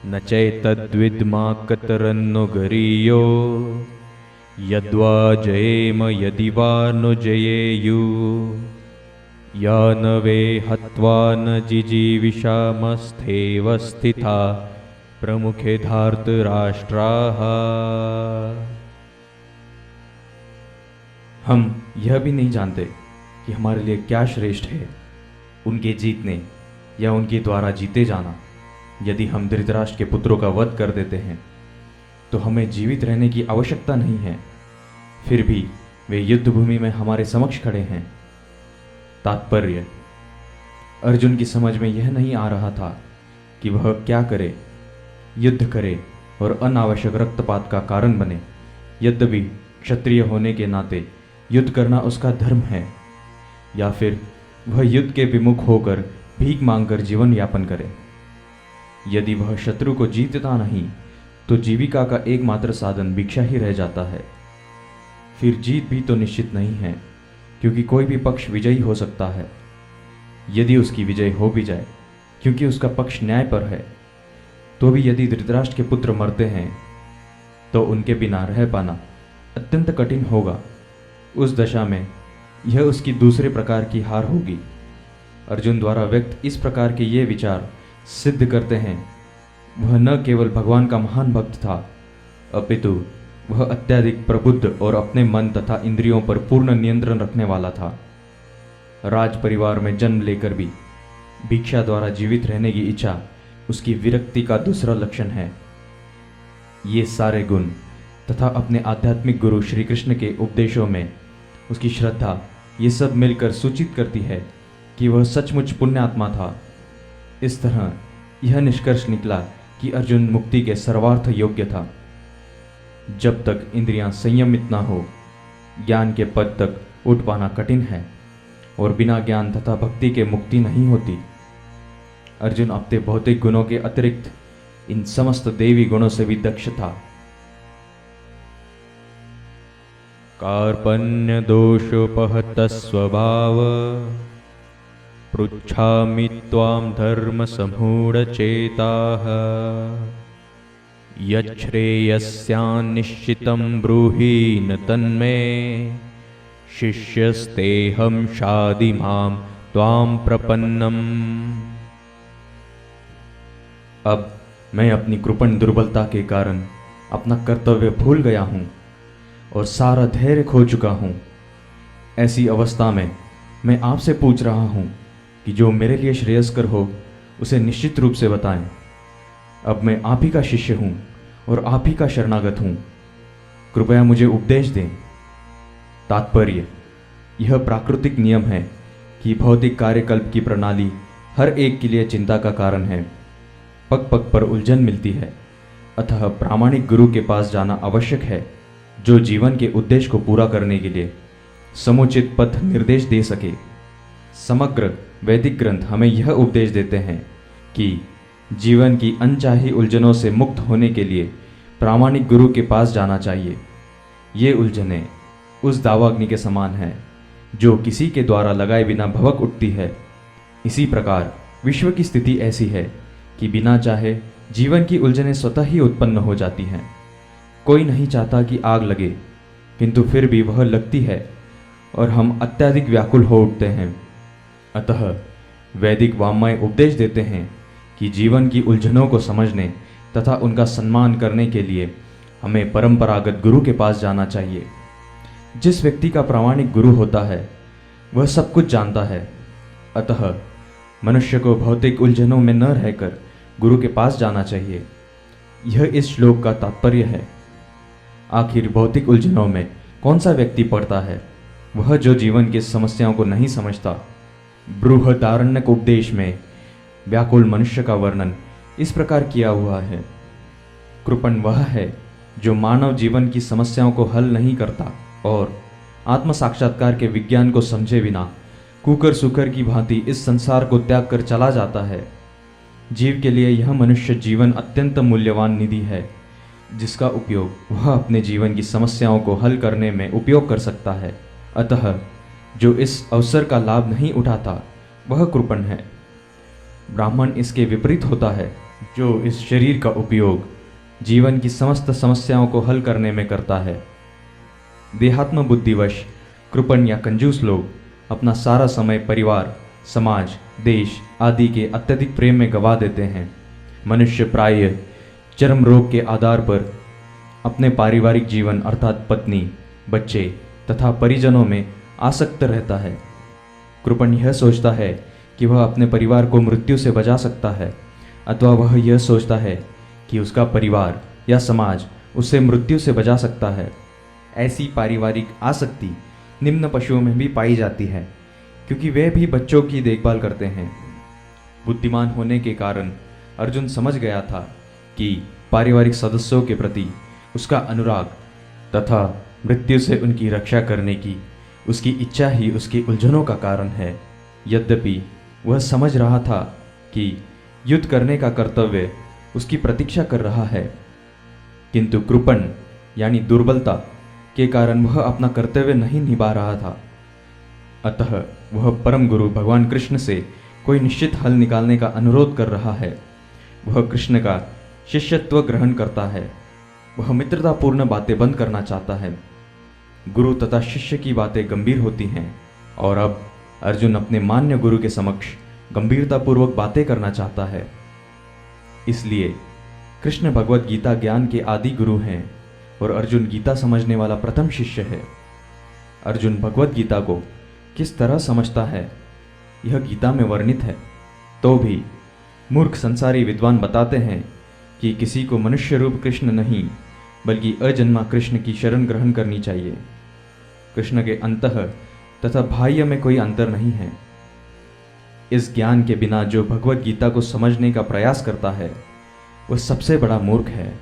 न चैतद्विद्मा कतरन्नु गरीयो यद्वा जयेम यदि वा नु जयेयु या न वे हत्वा न जिजीविषामस्थेव स्थिता प्रमुखे धार्तराष्ट्राः। हम यह भी नहीं जानते कि हमारे लिए क्या श्रेष्ठ है, उनके जीतने या उनके द्वारा जीते जाना। यदि हम धृतराष्ट्र के पुत्रों का वध कर देते हैं तो हमें जीवित रहने की आवश्यकता नहीं है, फिर भी वे युद्ध भूमि में हमारे समक्ष खड़े हैं। तात्पर्य, अर्जुन की समझ में यह नहीं आ रहा था कि वह क्या करे, युद्ध करे और अनावश्यक रक्तपात का कारण बने। यद्यपि क्षत्रिय होने के नाते युद्ध करना उसका धर्म है, या फिर वह युद्ध के विमुख होकर भीख मांगकर जीवन यापन करे। यदि वह शत्रु को जीतता नहीं तो जीविका का एकमात्र साधन भिक्षा ही रह जाता है। फिर जीत भी तो निश्चित नहीं है, क्योंकि कोई भी पक्ष विजयी हो सकता है। यदि उसकी विजय हो भी जाए, क्योंकि उसका पक्ष न्याय पर है, तो भी यदि धृतराष्ट्र के पुत्र मरते हैं तो उनके बिना रह पाना अत्यंत कठिन होगा। उस दशा में यह उसकी दूसरे प्रकार की हार होगी। अर्जुन द्वारा व्यक्त इस प्रकार के ये विचार सिद्ध करते हैं वह न केवल भगवान का महान भक्त था, अपितु वह अत्यधिक प्रबुद्ध और अपने मन तथा इंद्रियों पर पूर्ण नियंत्रण रखने वाला था। राज परिवार में जन्म लेकर भी भिक्षा द्वारा जीवित रहने की इच्छा उसकी विरक्ति का दूसरा लक्षण है। ये सारे गुण तथा अपने आध्यात्मिक गुरु श्री कृष्ण के उपदेशों में उसकी श्रद्धा, ये सब मिलकर सूचित करती है कि वह सचमुच पुण्यात्मा था। इस तरह यह निष्कर्ष निकला कि अर्जुन मुक्ति के सर्वार्थ योग्य था। जब तक इंद्रियां संयमित ना हो, ज्ञान के पद तक उठ पाना कठिन है, और बिना ज्ञान तथा भक्ति के मुक्ति नहीं होती। अर्जुन अपने भौतिक गुणों के अतिरिक्त इन समस्त देवी गुणों से भी दक्ष था। कार्पण्य दोषोपहत स्वभाव पृच्छामि त्वां धर्म समूढ़चेताः यच्छ्रेयस्यान्निश्चितं ब्रूहि न तन्मे शिष्यस्तेऽहं शाधि मां त्वां प्रपन्नम्। अब मैं अपनी कृपण दुर्बलता के कारण अपना कर्तव्य भूल गया हूँ और सारा धैर्य खो चुका हूँ। ऐसी अवस्था में मैं आपसे पूछ रहा हूँ कि जो मेरे लिए श्रेयस्कर हो उसे निश्चित रूप से बताएं। अब मैं आप ही का शिष्य हूँ और आप ही का शरणागत हूँ, कृपया मुझे उपदेश दें। तात्पर्य, यह प्राकृतिक नियम है कि भौतिक कार्यकल्प की प्रणाली हर एक के लिए चिंता का कारण है। पग पग पर उलझन मिलती है, अतः प्रामाणिक गुरु के पास जाना आवश्यक है, जो जीवन के उद्देश्य को पूरा करने के लिए समुचित पथ निर्देश दे सके। समग्र वैदिक ग्रंथ हमें यह उपदेश देते हैं कि जीवन की अनचाही उलझनों से मुक्त होने के लिए प्रामाणिक गुरु के पास जाना चाहिए। ये उलझनें उस दावाग्नि के समान है जो किसी के द्वारा लगाए बिना भभक उठती है। इसी प्रकार विश्व की स्थिति ऐसी है कि बिना चाहे जीवन की उलझनें स्वतः ही उत्पन्न हो जाती हैं। कोई नहीं चाहता कि आग लगे, किंतु फिर भी वह लगती है और हम अत्यधिक व्याकुल हो उठते हैं। अतः वैदिक वाङ्मय उपदेश देते हैं कि जीवन की उलझनों को समझने तथा उनका सम्मान करने के लिए हमें परंपरागत गुरु के पास जाना चाहिए। जिस व्यक्ति का प्रामाणिक गुरु होता है वह सब कुछ जानता है, अतः मनुष्य को भौतिक उलझनों में न रहकर गुरु के पास जाना चाहिए। यह इस श्लोक का तात्पर्य है। आखिर भौतिक उलझनों में कौन सा व्यक्ति पड़ता है? वह जो जीवन की समस्याओं को नहीं समझता। बृहदारण्यक उपदेश में व्याकुल मनुष्य का वर्णन इस प्रकार किया हुआ है। कृपण वह है जो मानव जीवन की समस्याओं को हल नहीं करता और आत्म साक्षात्कार के विज्ञान को समझे बिना कुकर सुकर की भांति इस संसार को त्याग कर चला जाता है। जीव के लिए यह मनुष्य जीवन अत्यंत मूल्यवान निधि है, जिसका उपयोग वह अपने जीवन की समस्याओं को हल करने में उपयोग कर सकता है। अतः जो इस अवसर का लाभ नहीं उठाता वह कृपण है। ब्राह्मण इसके विपरीत होता है, जो इस शरीर का उपयोग जीवन की समस्त समस्याओं को हल करने में करता है। देहात्म बुद्धिवश कृपण या कंजूस लोग अपना सारा समय परिवार, समाज, देश आदि के अत्यधिक प्रेम में गवा देते हैं। मनुष्य प्रायः चरम रोग के आधार पर अपने पारिवारिक जीवन अर्थात पत्नी, बच्चे तथा परिजनों में आसक्त रहता है। कृपण यह सोचता है कि वह अपने परिवार को मृत्यु से बचा सकता है, अथवा वह यह सोचता है कि उसका परिवार या समाज उसे मृत्यु से बचा सकता है। ऐसी पारिवारिक आसक्ति निम्न पशुओं में भी पाई जाती है, क्योंकि वे भी बच्चों की देखभाल करते हैं। बुद्धिमान होने के कारण अर्जुन समझ गया था कि पारिवारिक सदस्यों के प्रति उसका अनुराग तथा मृत्यु से उनकी रक्षा करने की उसकी इच्छा ही उसकी उलझनों का कारण है। यद्यपि वह समझ रहा था कि युद्ध करने का कर्तव्य उसकी प्रतीक्षा कर रहा है, किंतु कृपण यानी दुर्बलता के कारण वह अपना कर्तव्य नहीं निभा रहा था। अतः वह परम गुरु भगवान कृष्ण से कोई निश्चित हल निकालने का अनुरोध कर रहा है। वह कृष्ण का शिष्यत्व ग्रहण करता है। वह मित्रतापूर्ण बातें बंद करना चाहता है। गुरु तथा शिष्य की बातें गंभीर होती हैं और अब अर्जुन अपने मान्य गुरु के समक्ष गंभीरतापूर्वक बातें करना चाहता है। इसलिए कृष्ण भगवत गीता ज्ञान के आदि गुरु हैं और अर्जुन गीता समझने वाला प्रथम शिष्य है। अर्जुन भगवत गीता को किस तरह समझता है यह गीता में वर्णित है। तो भी मूर्ख संसारी विद्वान बताते हैं कि किसी को मनुष्य रूप कृष्ण नहीं बल्कि अजन्मा कृष्ण की शरण ग्रहण करनी चाहिए। कृष्ण के अंतः तथा बाह्य में कोई अंतर नहीं है। इस ज्ञान के बिना जो भगवत गीता को समझने का प्रयास करता है वह सबसे बड़ा मूर्ख है।